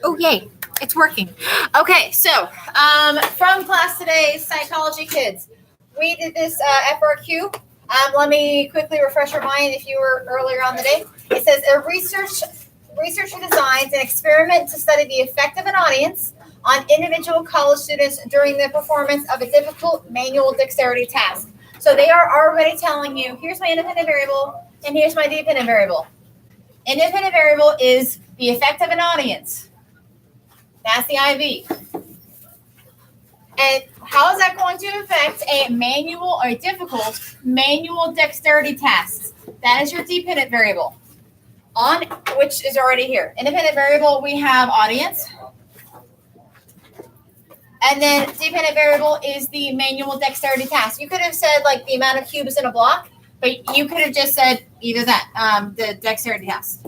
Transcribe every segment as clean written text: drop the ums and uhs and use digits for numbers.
Oh, yay. It's working. Okay, so from class today, Psychology Kids, we did this FRQ. Let me quickly refresh your mind if you were earlier on the day. It says a researcher designs an experiment to study the effect of an audience on individual college students during the performance of a difficult manual dexterity task. So they are already telling you, here's my independent variable, and here's my dependent variable. Independent variable is the effect of an audience. That's the IV. And how is that going to affect a manual or difficult manual dexterity task? That is your dependent variable, on which is already here. Independent variable, we have audience. And then dependent variable is the manual dexterity task. You could have said like the amount of cubes in a block, but you could have just said either that, the dexterity task.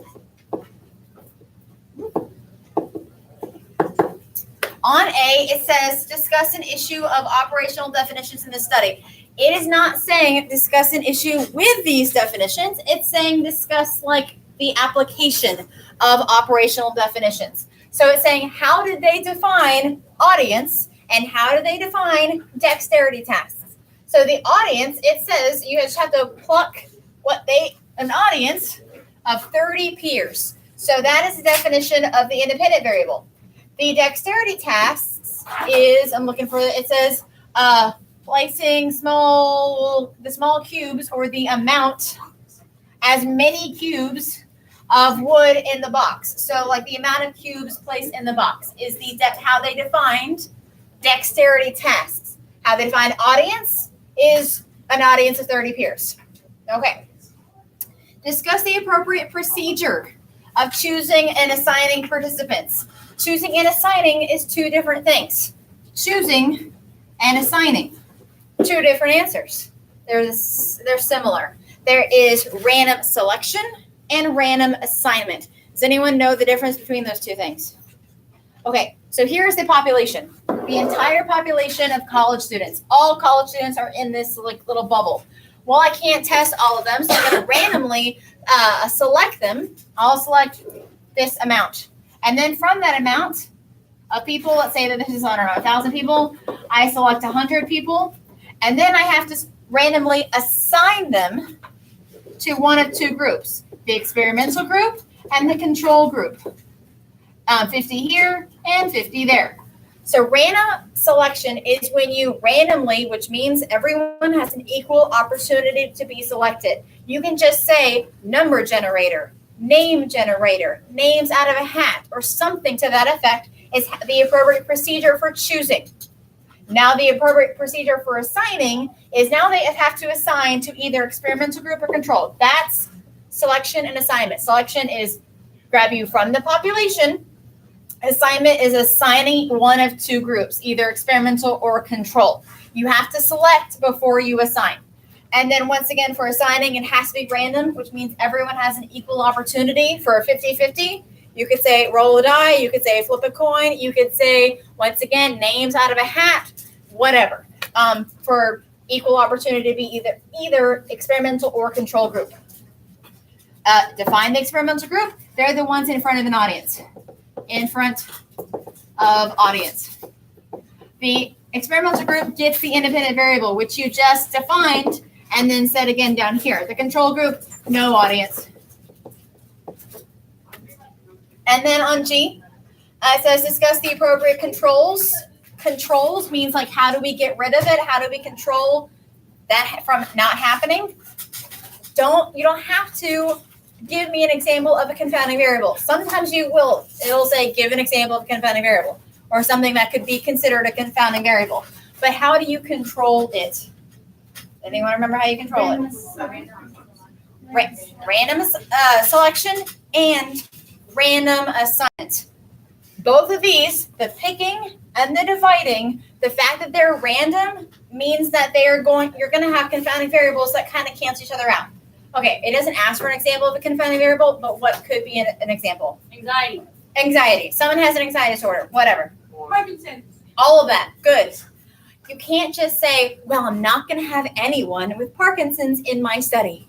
On A, it says discuss an issue of operational definitions in the study. It is not saying discuss an issue with these definitions. It's saying discuss like the application of operational definitions. So it's saying how did they define audience and how do they define dexterity tasks? So the audience, it says you just have to pluck an audience of 30 peers. So that is the definition of the independent variable. The dexterity tasks is, I'm looking for it, it says placing the small cubes or the amount, as many cubes of wood in the box. So like the amount of cubes placed in the box is how they defined dexterity tasks. How they define audience is an audience of 30 peers. Okay. Discuss the appropriate procedure of choosing and assigning participants. Choosing and assigning is two different things. Choosing and assigning, two different answers. They're similar. There is random selection and random assignment. Does anyone know the difference between those two things? Okay, so here's the population. The entire population of college students. All college students are in this like little bubble. Well, I can't test all of them, so I'm going to randomly select them. I'll select this amount. And then from that amount of people, let's say that this is, 1,000 people, I select 100 people, and then I have to randomly assign them to one of two groups, the experimental group and the control group. 50 here and 50 there. So random selection is when you randomly, which means everyone has an equal opportunity to be selected. You can just say number generator, name generator, names out of a hat, or something to that effect is the appropriate procedure for choosing. Now the appropriate procedure for assigning is now they have to assign to either experimental group or control. That's selection and assignment. Selection is grab you from the population. Assignment is assigning one of two groups, either experimental or control. You have to select before you assign. And then once again, for assigning, it has to be random, which means everyone has an equal opportunity for a 50-50. You could say roll a die. You could say flip a coin. You could say, once again, names out of a hat, whatever, for equal opportunity to be either experimental or control group. Define the experimental group. They're the ones in front of an audience. In front of audience. The experimental group gets the independent variable, which you just defined, and then said again down here. The control group, no audience. And then on G, it says discuss the appropriate controls. Controls means like how do we get rid of it? How do we control that from not happening? You don't have to give me an example of a confounding variable. Sometimes you will. It'll say give an example of a confounding variable or something that could be considered a confounding variable. But how do you control it? Anyone remember how you control it? Random selection and random assignment. Both of these, the picking and the dividing, the fact that they're random means that you're going to have confounding variables that kind of cancel each other out. Okay, it doesn't ask for an example of a confounding variable, but what could be an example? Anxiety. Someone has an anxiety disorder, whatever. Parkinson's. All of that, good. You can't just say, well, I'm not going to have anyone with Parkinson's in my study.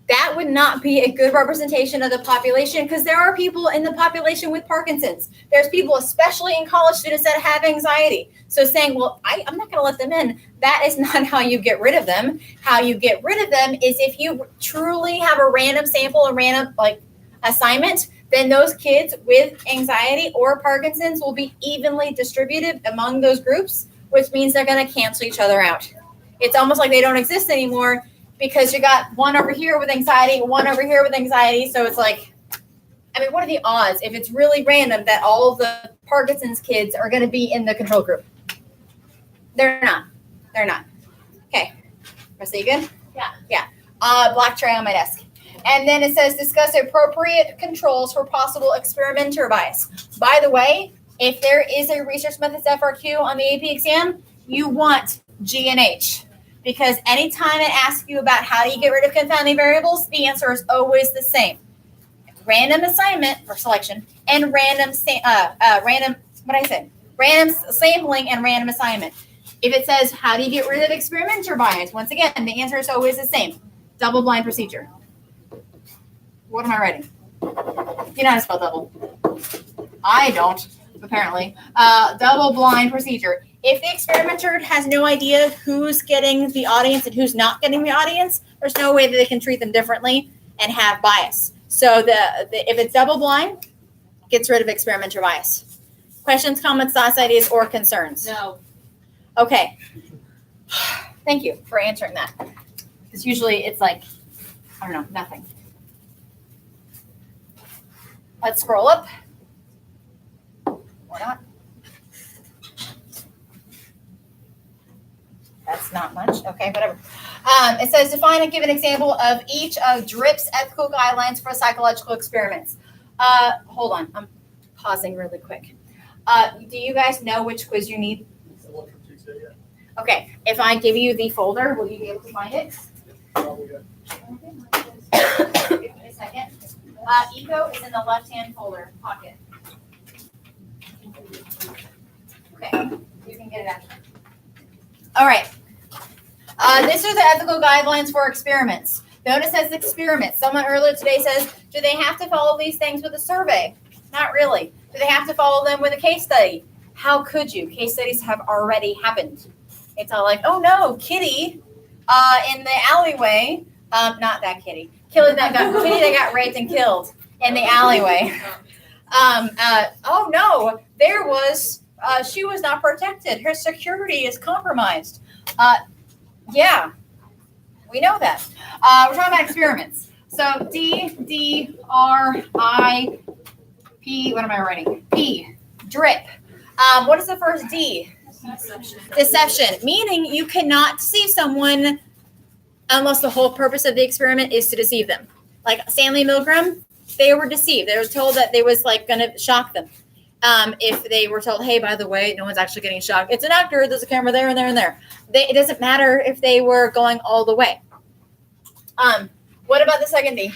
that would not be a good representation of the population, because there are people in the population with Parkinson's. There's people, especially in college students, that have anxiety. So saying, well, I'm not going to let them in, that is not how you get rid of them. How you get rid of them is if you truly have a random sample, a random assignment, then those kids with anxiety or Parkinson's will be evenly distributed among those groups, which means they're going to cancel each other out. It's almost like they don't exist anymore, because you got one over here with anxiety, one over here with anxiety. So it's like, I mean, what are the odds if it's really random that all of the Parkinson's kids are going to be in the control group? They're not. Okay. Rest of you good? Yeah. Black tray on my desk. And then it says, discuss appropriate controls for possible experimenter bias. By the way, if there is a research methods FRQ on the AP exam, you want G and H. Because anytime it asks you about how do you get rid of confounding variables, the answer is always the same. Random assignment or selection and random sampling and random assignment. If it says, how do you get rid of experimenter bias? Once again, the answer is always the same. Double blind procedure. What am I writing? You know how to spell double. I don't, apparently. Double blind procedure. If the experimenter has no idea who's getting the audience and who's not getting the audience, there's no way that they can treat them differently and have bias. So if it's double blind, gets rid of experimenter bias. Questions, comments, thoughts, ideas, or concerns? No. Okay. Thank you for answering that. Because usually it's like, I don't know, nothing. Let's scroll up. Or not. That's not much. Okay, whatever. It says, define and give an example of each of DRIP's ethical guidelines for psychological experiments. Hold on. I'm pausing really quick. Do you guys know which quiz you need? Okay. If I give you the folder, will you be able to find it? Give me a second. Eco is in the left-hand folder pocket. Okay. You can get it after. All right. These are the ethical guidelines for experiments. Notice it says experiments. Someone earlier today says, do they have to follow these things with a survey? Not really. Do they have to follow them with a case study? How could you? Case studies have already happened. It's all like, oh no, Kitty in the alleyway. Not that Kitty. Kitty that got raped and killed in the alleyway. Oh no, there was, she was not protected. Her security is compromised. Yeah, we know that. We're talking about experiments. So D-R-I-P, what am I writing? P, drip. What is the first D? Deception. Meaning you cannot deceive someone unless the whole purpose of the experiment is to deceive them. Like Stanley Milgram, they were deceived. They were told that they was like going to shock them. If they were told, hey, by the way, no one's actually getting shocked. It's an actor. There's a camera there and there and there. It doesn't matter if they were going all the way. What about the second D?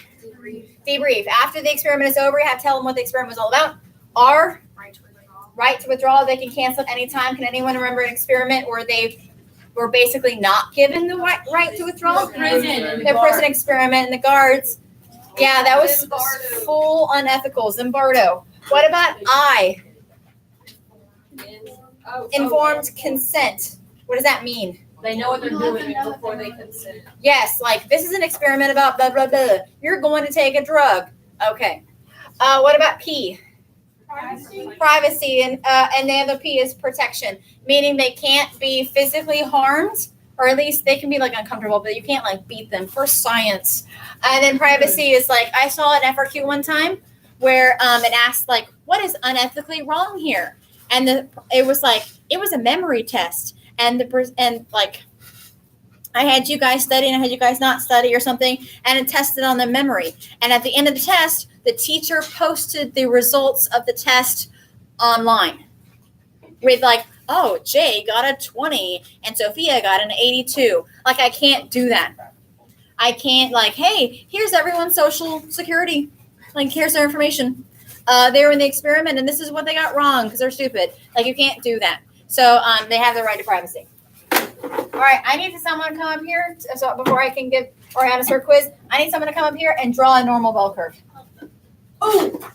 Debrief. After the experiment is over, you have to tell them what the experiment was all about. R, right to withdraw. They can cancel at any time. Can anyone remember an experiment where they were basically not given the right to withdraw? The prison experiment and the guards. Yeah, that was full unethical. Zimbardo. What about I? Informed consent. What does that mean? They know what they're doing before they consent. Yes, like this is an experiment about blah, blah, blah. You're going to take a drug. Okay. What about P? Privacy. And the other P is protection, meaning they can't be physically harmed, or at least they can be like uncomfortable, but you can't like beat them for science. And then privacy is like, I saw an FRQ one time where it asked like, what is unethically wrong here? And it was a memory test. And like I had you guys study and I had you guys not study or something, and it tested on the memory. And at the end of the test, the teacher posted the results of the test online with like, oh, Jay got a 20 and Sophia got an 82. Like, I can't do that. I can't like, hey, here's everyone's social security. Like, here's their information. They were in the experiment and this is what they got wrong because they're stupid. Like, you can't do that. So they have the right to privacy. All right, I need someone to come up here so before I can give or on a cert quiz, I need someone to come up here and draw a normal bell curve. Oh,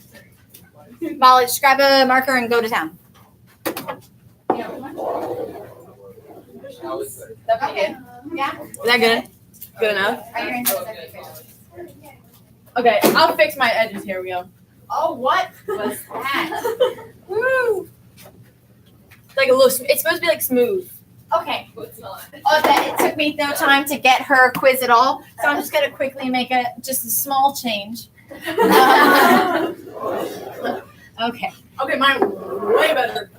Molly, just grab a marker and go to town. Okay. Yeah. Is that good? Good enough? Are you Okay, I'll fix my edges. Here we go. Oh, what was that? Woo. It's like a little. It's supposed to be like smooth. Okay. Oh, that it took me no time to get her quiz at all, so I'm just gonna quickly make just a small change. Okay. Okay, mine way better.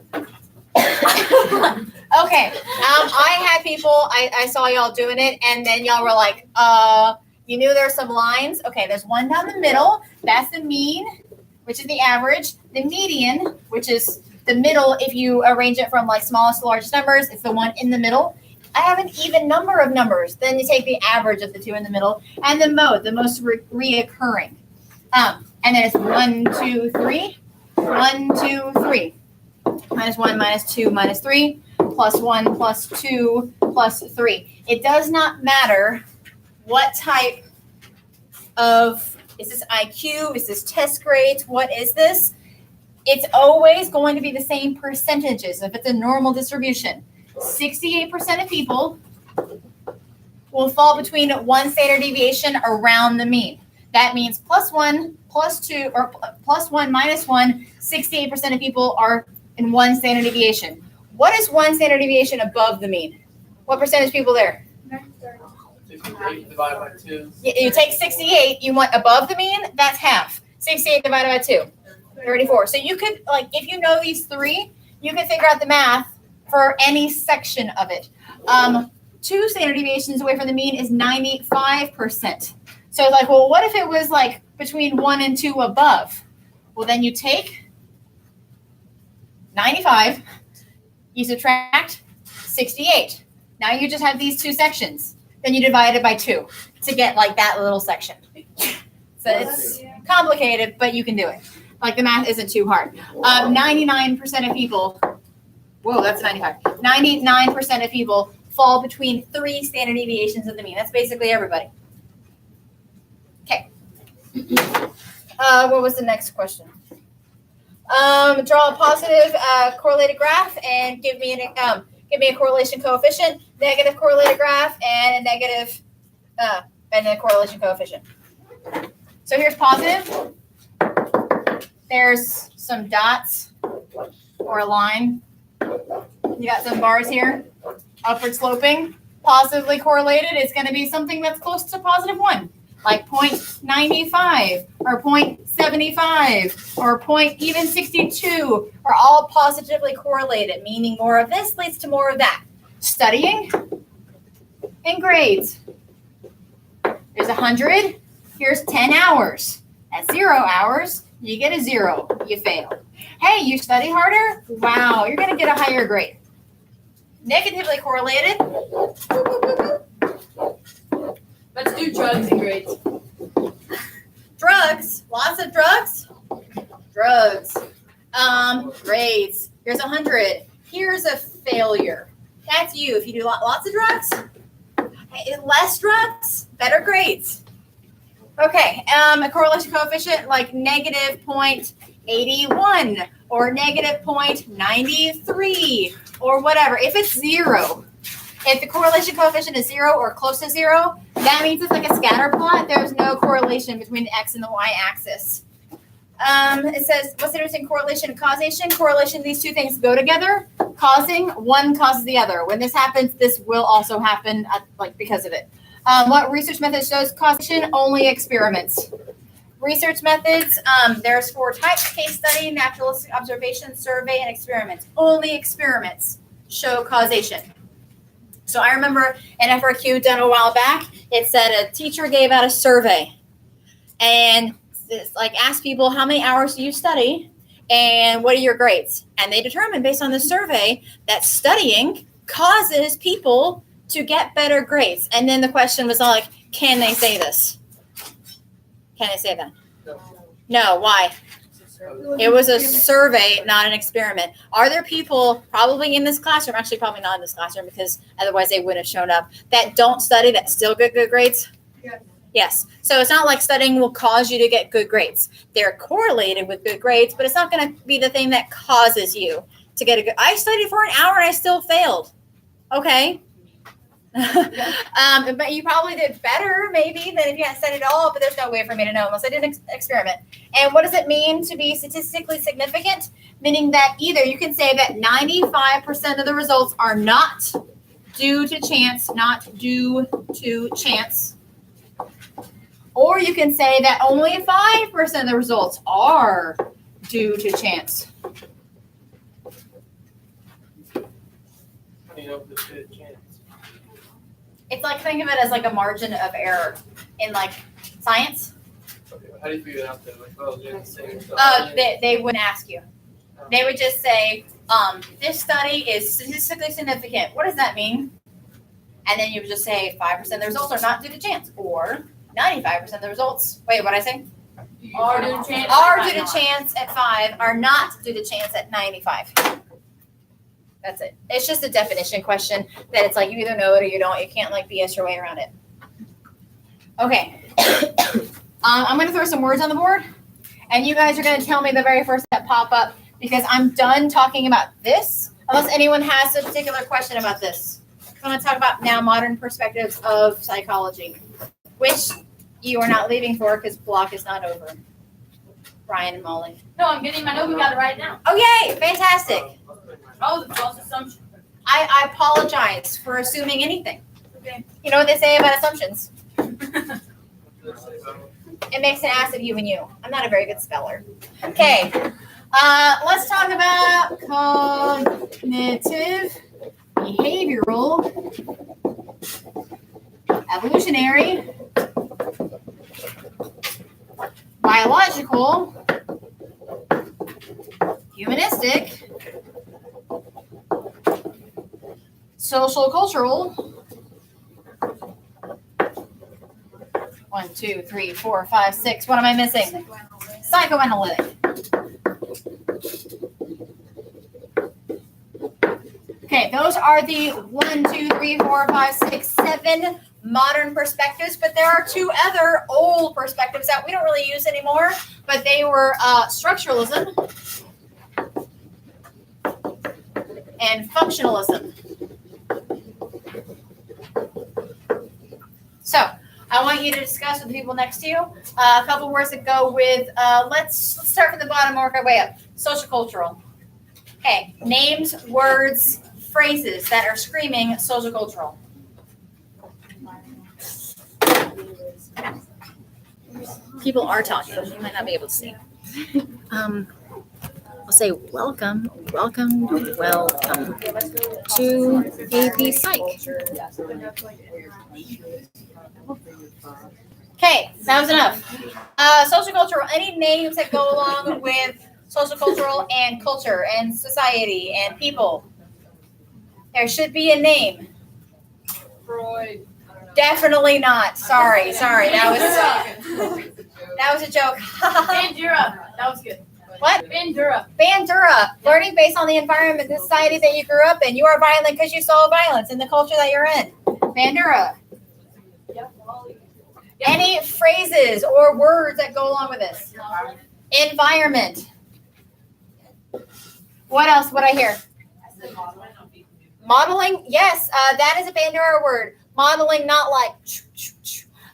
Okay. I had people. I saw y'all doing it, and then y'all were like, you knew there were some lines. Okay, there's one down the middle. That's the mean, which is the average. The median, which is the middle. If you arrange it from like smallest to largest numbers, it's the one in the middle. I have an even number of numbers. Then you take the average of the two in the middle, and the mode, the most reoccurring. And then it's 1, 2, 3. 1, 2, 3. Minus 1, minus 2, minus 3. Plus 1, plus 2, plus 3. It does not matter what type of, is this IQ? Is this test grades? What is this? It's always going to be the same percentages if it's a normal distribution. 68% of people will fall between one standard deviation around the mean. That means plus 1, plus 2, or plus 1, minus 1, 68% of people are in one standard deviation. What is one standard deviation above the mean? What percentage of people there? 68 divided by 2. You take 68, you want above the mean, that's half. 68 divided by 2, 34. So you could, like, if you know these three, you can figure out the math for any section of it. 2 standard deviations away from the mean is 95%. So it's like, well, what if it was like between 1 and 2 above? Well, then you take 95, you subtract 68. Now you just have these two sections. Then you divide it by 2 to get like that little section. So it's complicated, but you can do it. Like the math isn't too hard. 99% of people, whoa, that's 95. 99% of people fall between 3 standard deviations of the mean. That's basically everybody. Okay. What was the next question? Draw a positive correlated graph and give me a correlation coefficient, negative correlated graph, and a negative and a correlation coefficient. So here's positive. There's some dots or a line. You got some bars here. Upward sloping, positively correlated. It's going to be something that's close to positive 1. Like 0.95 or 0.75 or even 62 are all positively correlated, meaning more of this leads to more of that. Studying and grades. There's 100. Here's 10 hours. At 0 hours, you get a 0. You fail. Hey, you study harder? Wow, you're going to get a higher grade. Negatively correlated. Let's do drugs and grades. Drugs. Lots of drugs. Drugs. Grades. Here's 100. Here's a failure. That's you. If you do lots of drugs, less drugs, better grades. Okay. A correlation coefficient like negative 0.81 or negative 0.93 or whatever. If it's 0. If the correlation coefficient is 0 or close to 0, that means it's like a scatter plot. There's no correlation between the x and the y axis. It says, what's the difference in correlation and causation? Correlation, these two things go together. Causing, one causes the other. When this happens, this will also happen because of it. What research method shows causation? Only experiments. Research methods, there's 4 types: case study, naturalistic observation, survey, and experiments. Only experiments show causation. So I remember an FRQ done a while back. It said a teacher gave out a survey and asked people, how many hours do you study and what are your grades? And they determined based on the survey that studying causes people to get better grades. And then the question was like, can they say this? Can they say that? No, why? It was a survey, not an experiment. Are there people probably in this classroom, actually probably not in this classroom because otherwise they wouldn't have shown up, that don't study that still get good grades? Yeah. Yes. So it's not like studying will cause you to get good grades. They're correlated with good grades, but it's not going to be the thing that causes you to get a good. I studied for an hour and I still failed. Okay. But you probably did better maybe than if you hadn't studied at all, but there's no way for me to know unless I did an experiment. And what does it mean to be statistically significant? Meaning that either you can say that 95% of the results are not due to chance, or you can say that only 5% of the results are due to chance. You know, the good chance. It's like, think of it as like a margin of error in like science. Okay, how do you figure it out then? Like, oh, they're the same stuff. They wouldn't ask you. They would just say, this study is statistically significant. What does that mean? And then you would just say 5% of the results are not due to chance, or 95% of the results. Wait, what did I say? Are due to chance. Are due to chance at 5, are not due to chance at 95. That's it. It's just a definition question that it's like you either know it or you don't. You can't like BS your way around it. Okay. I'm going to throw some words on the board, and you guys are going to tell me the very first that pop up because I'm done talking about this, unless anyone has a particular question about this. I'm going to talk about now modern perspectives of psychology, which you are not leaving for because block is not over. Brian and Molly. No, I'm getting my note. We got it right now. Oh, yay. Fantastic. Oh, the false assumption. I apologize for assuming anything. Okay. You know what they say about assumptions? It makes an ass of you and you. I'm not a very good speller. Okay. Let's talk about cognitive, behavioral, evolutionary, biological, humanistic, social cultural. 1, 2, 3, 4, 5, 6. What am I missing? Psychoanalytic. Okay, those are the 1, 2, 3, 4, 5, 6, 7 modern perspectives, but there are 2 other old perspectives that we don't really use anymore, but they were structuralism and functionalism. So I want you to discuss with the people next to you a couple words that go with, let's start from the bottom and work our way up. Social cultural. Okay, names, words, phrases that are screaming social cultural. People are talking. You might not be able to see. I'll say welcome to AP Psych. Okay, that was enough. Social cultural, any names that go along with social cultural and culture and society and people. There should be a name. Freud. Definitely not. Sorry. That was a joke. Bandura. That was good. What? Bandura. Bandura. Learning based on the environment, the society that you grew up in. You are violent because you saw violence in the culture that you're in. Bandura. Any phrases or words that go along with this? Environment. What else would I hear? Modeling. Yes, that is a Bandura word. Modeling, not like,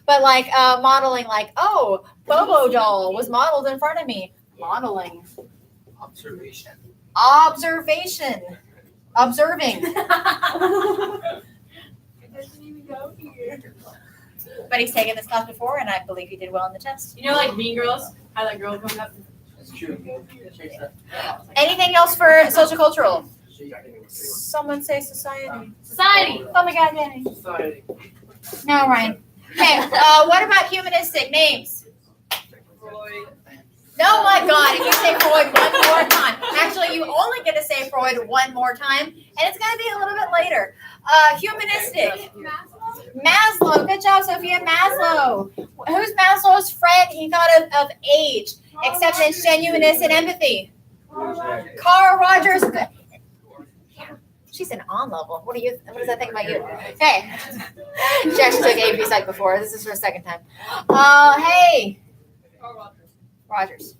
but like modeling like, oh, Bobo doll was modeled in front of me. Modeling. Observation. Observing. It doesn't even go here. But he's taken this class before, and I believe he did well on the test. You know, like Mean Girls, how that girl comes up. That's true. Anything else for social cultural? Someone say society. Society. Oh my God, Danny. Society. No, Ryan. Okay, what about humanistic names? Freud. No, my God, if you say Freud one more time. Actually, you only get to say Freud one more time, and it's going to be a little bit later. Humanistic. Maslow. Good job, Sophia. Maslow. Who's Maslow's friend? He thought of age, acceptance, genuineness, and empathy. Carl Rogers. She's an on level. What does that think about you? Hey. She actually took AP Psych before. This is her second time. Hey. Rogers.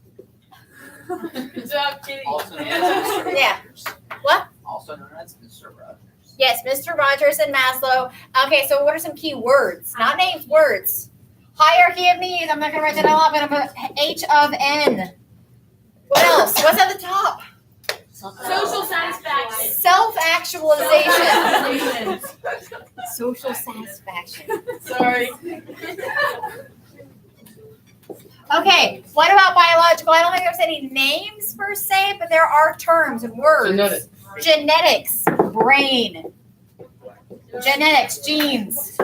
Good job, Kitty. Also known as Mr. Yeah. Rogers. What? Also known as Mr. Rogers. Yes, Mr. Rogers and Maslow. Okay, so what are some key words? Not names, words. Hierarchy of needs. I'm not going to write that all up. I'm going to put H of N. What else? What's at the top? Social satisfaction. Self-actualization. Social satisfaction. Sorry. Okay, what about biological? I don't think there's any names per se, but there are terms and words. Genetics, brain. Genetics, genes.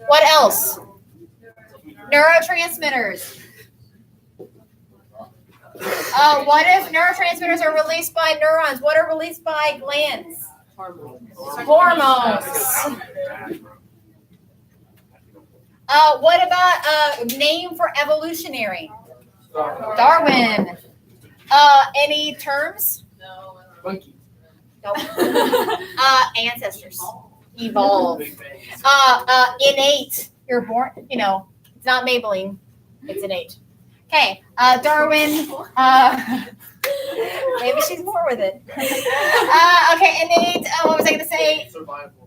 What else? Neurotransmitters. What if neurotransmitters are released by neurons? What are released by glands? Hormones. What about name for evolutionary? Darwin. Any terms? No. Monkey. Nope. Ancestors. Evolve. Innate. You're born, it's not Maybelline. It's innate. Okay. Darwin. Maybe she's more with it. Okay, innate. What was I going to say?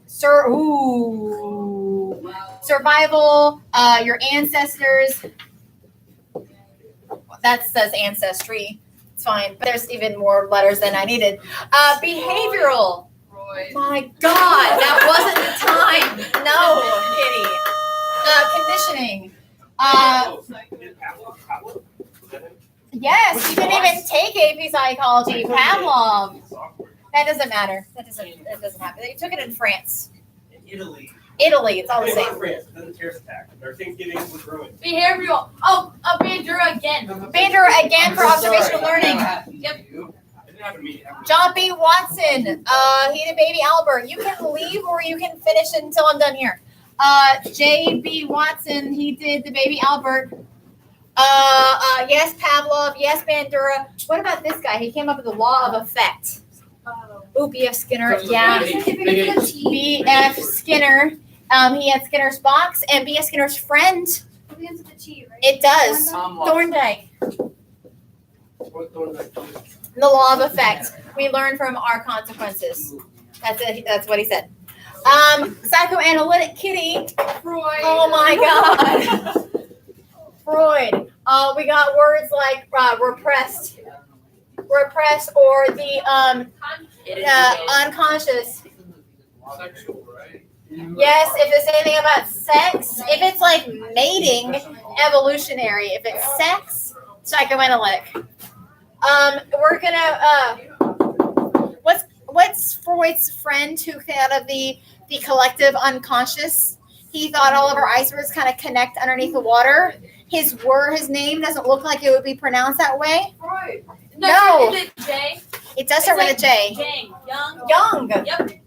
Survival. Survival. Your ancestors. That says ancestry. It's fine, but there's even more letters than I needed. Behavioral. Freud. My God, that wasn't the time. No, Kitty. Conditioning. Yes, you didn't even take AP psychology. Pavlov. That doesn't matter. That doesn't happen. You took it in France. In Italy. Italy, it's all the same. France, then the terrorist attack. Their Thanksgiving was ruined. Behavioral. Oh, Bandura again. Bandura again for observational learning. Yep. It didn't happen to me. John B. Watson. He did Baby Albert. You can leave or you can finish until I'm done here. J.B. Watson. He did the Baby Albert. Yes, Pavlov. Yes, Bandura. What about this guy? He came up with the law of effect. Ooh, B.F. Skinner. Yeah. B.F. Skinner. He had Skinner's box and B.F. Skinner's friend. It does. Thorndike. The law of effect. We learn from our consequences. That's it. That's what he said. Psychoanalytic Kitty. Freud. Oh my God. Freud. We got words like repressed, or the unconscious. Sexual, right? Yes, if there's anything about sex, if it's like mating, evolutionary. If it's sex, psychoanalytic. We're gonna. What's Freud's friend who thought of the collective unconscious? He thought all of our icebergs kind of connect underneath the water. His name doesn't look like it would be pronounced that way. Freud. No. Is it J? It does start with a J. Jang. Young. Young. Yep.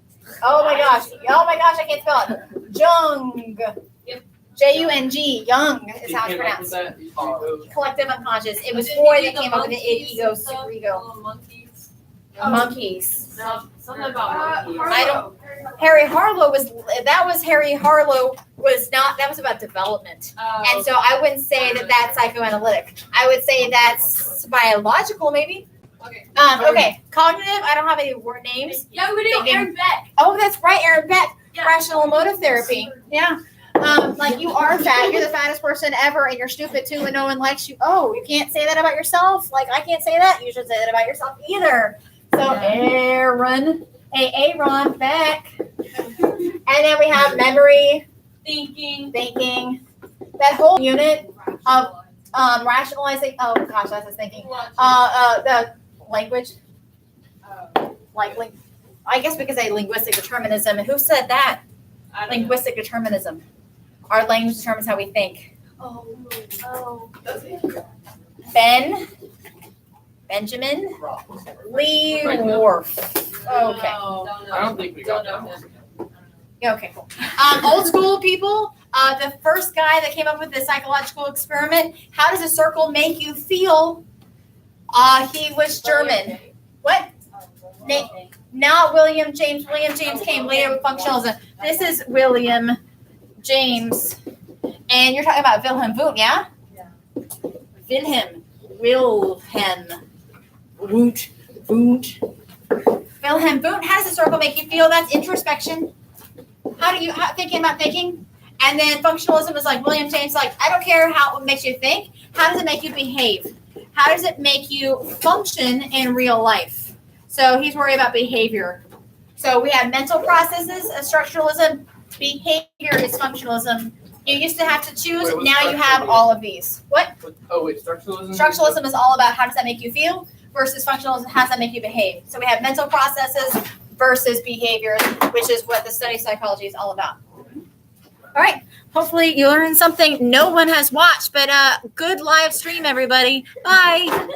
Oh my gosh, I can't spell it. Jung. Yep. Jung. Young is how it's pronounced. Collective unconscious. It was Freud that came up with the ego, superego. Monkeys. Monkeys. No, something about monkeys. I don't. Harry Harlow was not. That was about development, and so I wouldn't say that that's psychoanalytic. I would say that's biological, maybe. Okay. Okay. Cognitive. I don't have any word names. Yeah, we did Aaron Beck. Oh, that's right, Aaron Beck. Yeah. Rational emotive therapy. Yeah. Like you are fat. You're the fattest person ever, and you're stupid too, and no one likes you. Oh, you can't say that about yourself. Like I can't say that. You should say that about yourself either. So Aaron Beck. And then we have memory, Thinking. that whole unit of rationalizing. Oh gosh, that's just thinking. The language, I guess we could say linguistic determinism. And who said that? Linguistic determinism. Our language determines how we think. Benjamin Lee Whorf. Okay. I don't think we got that one. Okay, cool. Old school people, the first guy that came up with the psychological experiment, how does a circle make you feel? He was German. What? Not William James. William James came later with functionalism. This is William James. And you're talking about Wilhelm Wundt, yeah? Yeah. Wilhelm Wundt. Wilhelm Wundt. How does the circle make you feel? That's introspection. Thinking about thinking? And then functionalism is like William James, like, I don't care how it makes you think. How does it make you behave? How does it make you function in real life? So he's worried about behavior. So we have mental processes as structuralism. Behavior is functionalism. You used to have to choose. Wait, what's Now you have structuralism? all of these. What? Oh wait, structuralism. Structuralism is all about how does that make you feel versus functionalism, how does that make you behave. So we have mental processes versus behaviors, which is what the study psychology is all about. All right. Hopefully you learned something no one has watched, but good live stream, everybody. Bye.